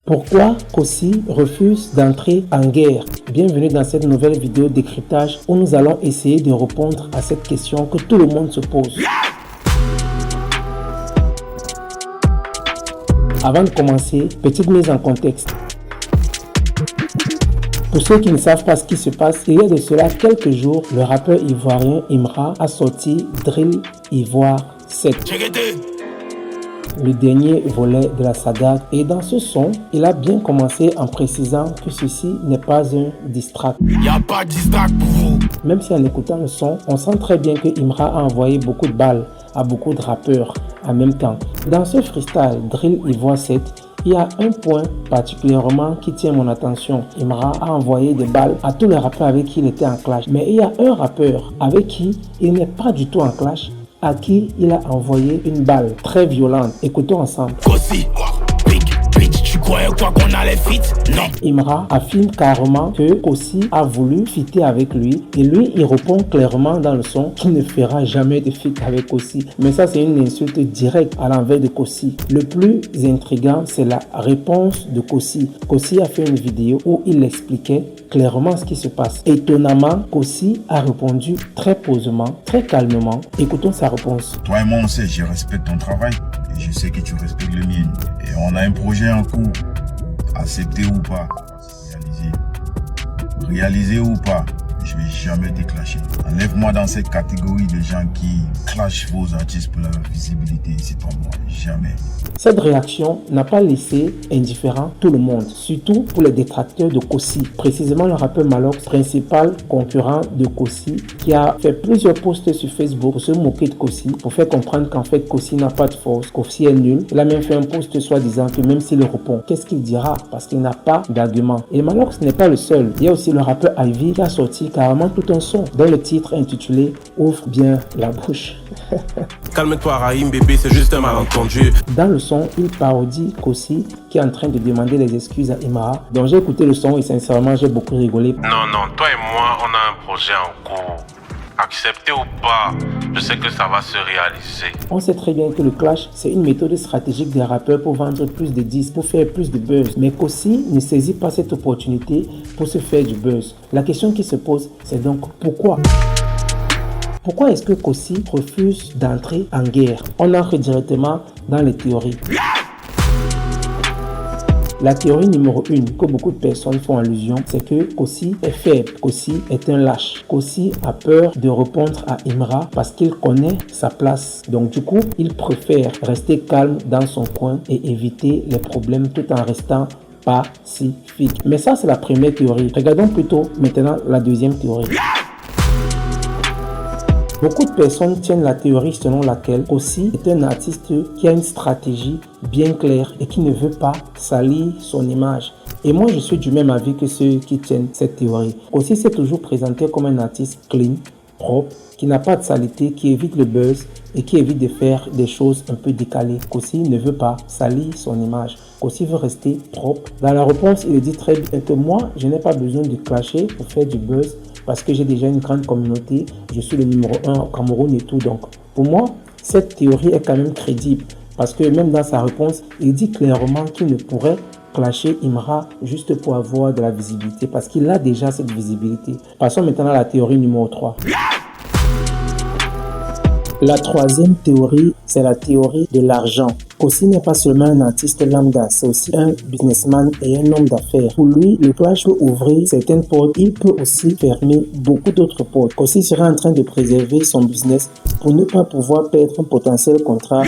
Pourquoi Kossy refuse d'entrer en guerre? Bienvenue dans cette nouvelle vidéo décryptage où nous allons essayer de répondre à cette question que tout le monde se pose. Avant de commencer, petite mise en contexte. Pour ceux qui ne savent pas ce qui se passe, il y a de cela quelques jours, le rappeur ivoirien Imra a sorti Drill Ivoire 7. Le dernier volet de la saga, et dans ce son, il a bien commencé en précisant que ceci n'est pas un diss track. Y a pas de diss track pour vous. Même si en écoutant le son, on sent très bien que Imra a envoyé beaucoup de balles à beaucoup de rappeurs en même temps. Dans ce freestyle Drill Ivoire 7, il y a un point particulièrement qui tient mon attention. Imra a envoyé des balles à tous les rappeurs avec qui il était en clash. Mais il y a un rappeur avec qui il n'est pas du tout en clash, à qui il a envoyé une balle très violente. Écoutons ensemble. Kossy, tu croyais quoi qu'on allait fit? Non. Imra affirme carrément que Kossy a voulu fitter avec lui et lui il répond clairement dans le son qu'il ne fera jamais de fit avec Kossy. Mais ça c'est une insulte directe à l'envers de Kossy. Le plus intriguant c'est la réponse de Kossy. Kossy a fait une vidéo où il expliquait clairement ce qui se passe. Étonnamment, Kossy a répondu très posément, très calmement. Écoutons sa réponse. Toi et moi on sait, je respecte ton travail et je sais que tu respectes le mien. Et on a un projet en cours. Accepter ou pas, réaliser ou pas, je vais jamais te clasher. Enlève-moi dans cette catégorie de gens qui clashent vos artistes pour leur visibilité, c'est pas moi, jamais. Cette réaction n'a pas laissé indifférent tout le monde, surtout pour les détracteurs de Kossy, précisément le rappeur Malox, principal concurrent de Kossy, qui a fait plusieurs posts sur Facebook pour se moquer de Kossy, pour faire comprendre qu'en fait Kossy n'a pas de force, Kossy est nul. Il a même fait un post soi-disant que même s'il répond, qu'est-ce qu'il dira? Parce qu'il n'a pas d'argument. Et Malox n'est pas le seul. Il y a aussi le rappeur Ivy qui a sorti carrément tout un son dont le titre intitulé Ouvre bien la bouche. Calme-toi Raïm bébé, c'est juste un malentendu. Dans le son, il parodie Kossy qui est en train de demander les excuses à Imra. Donc j'ai écouté le son et sincèrement j'ai beaucoup rigolé. Non, toi et moi on a un projet en cours. Accepter ou pas, je sais que ça va se réaliser. On sait très bien que le clash, c'est une méthode stratégique des rappeurs pour vendre plus de disques, pour faire plus de buzz. Mais Kossy ne saisit pas cette opportunité pour se faire du buzz. La question qui se pose, c'est donc pourquoi? Pourquoi est-ce que Kossy refuse d'entrer en guerre? On entre directement dans les théories. La théorie numéro 1 que beaucoup de personnes font allusion, c'est que Kossy est faible, Kossy est un lâche. Kossy a peur de répondre à Imra parce qu'il connaît sa place. Donc du coup, il préfère rester calme dans son coin et éviter les problèmes tout en restant pacifique. Mais ça, c'est la première théorie. Regardons plutôt maintenant la deuxième théorie. Beaucoup de personnes tiennent la théorie selon laquelle Kossy est un artiste qui a une stratégie bien claire et qui ne veut pas salir son image. Et moi, je suis du même avis que ceux qui tiennent cette théorie. Kossy s'est toujours présenté comme un artiste clean, propre, qui n'a pas de saleté, qui évite le buzz et qui évite de faire des choses un peu décalées. Kossy ne veut pas salir son image. Kossy veut rester propre. Dans la réponse, il dit très bien que moi, je n'ai pas besoin de clasher pour faire du buzz parce que j'ai déjà une grande communauté. Je suis le numéro 1 au Cameroun et tout. Donc, pour moi, cette théorie est quand même crédible parce que même dans sa réponse, il dit clairement qu'il ne pourrait clasher Imra juste pour avoir de la visibilité parce qu'il a déjà cette visibilité. Passons maintenant à la théorie numéro 3. La troisième théorie, c'est la théorie de l'argent. Kossy n'est pas seulement un artiste lambda, c'est aussi un businessman et un homme d'affaires. Pour lui, le clash peut ouvrir certaines portes, il peut aussi fermer beaucoup d'autres portes. Kossy serait en train de préserver son business pour ne pas pouvoir perdre un potentiel contrat.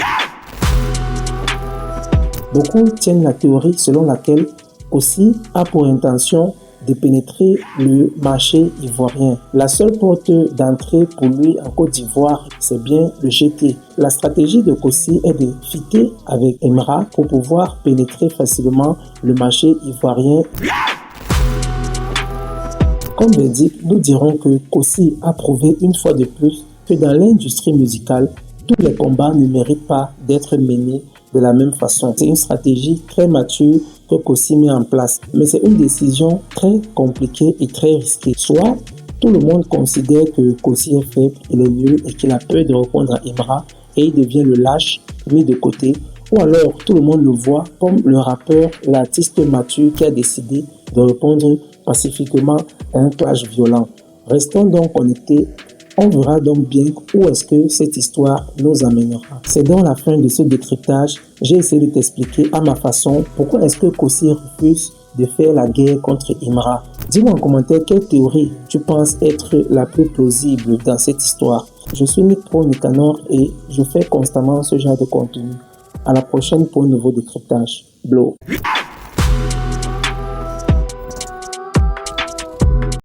Beaucoup tiennent la théorie selon laquelle Kossy a pour intention de pénétrer le marché ivoirien. La seule porte d'entrée pour lui en Côte d'Ivoire, c'est bien le GT. La stratégie de Kossy est de fitter avec Imra pour pouvoir pénétrer facilement le marché ivoirien. Comme verdict, nous dirons que Kossy a prouvé une fois de plus que dans l'industrie musicale, tous les combats ne méritent pas d'être menés de la même façon. C'est une stratégie très mature que Kossy met en place, mais c'est une décision très compliquée et très risquée. Soit tout le monde considère que Kossy est faible, il est nul et qu'il a peur de répondre à Imra et il devient le lâche mis de côté, Ou alors tout le monde le voit comme le rappeur, l'artiste mature qui a décidé de répondre pacifiquement à un clash violent. Restons donc connectés. On verra donc bien où est-ce que cette histoire nous amènera. C'est dans la fin de ce décryptage, j'ai essayé de t'expliquer à ma façon pourquoi est-ce que Kossy refuse de faire la guerre contre Imra. Dis-moi en commentaire quelle théorie tu penses être la plus plausible dans cette histoire. Je suis Nick Pro Nicanor et je fais constamment ce genre de contenu. À la prochaine pour un nouveau décryptage. Blow.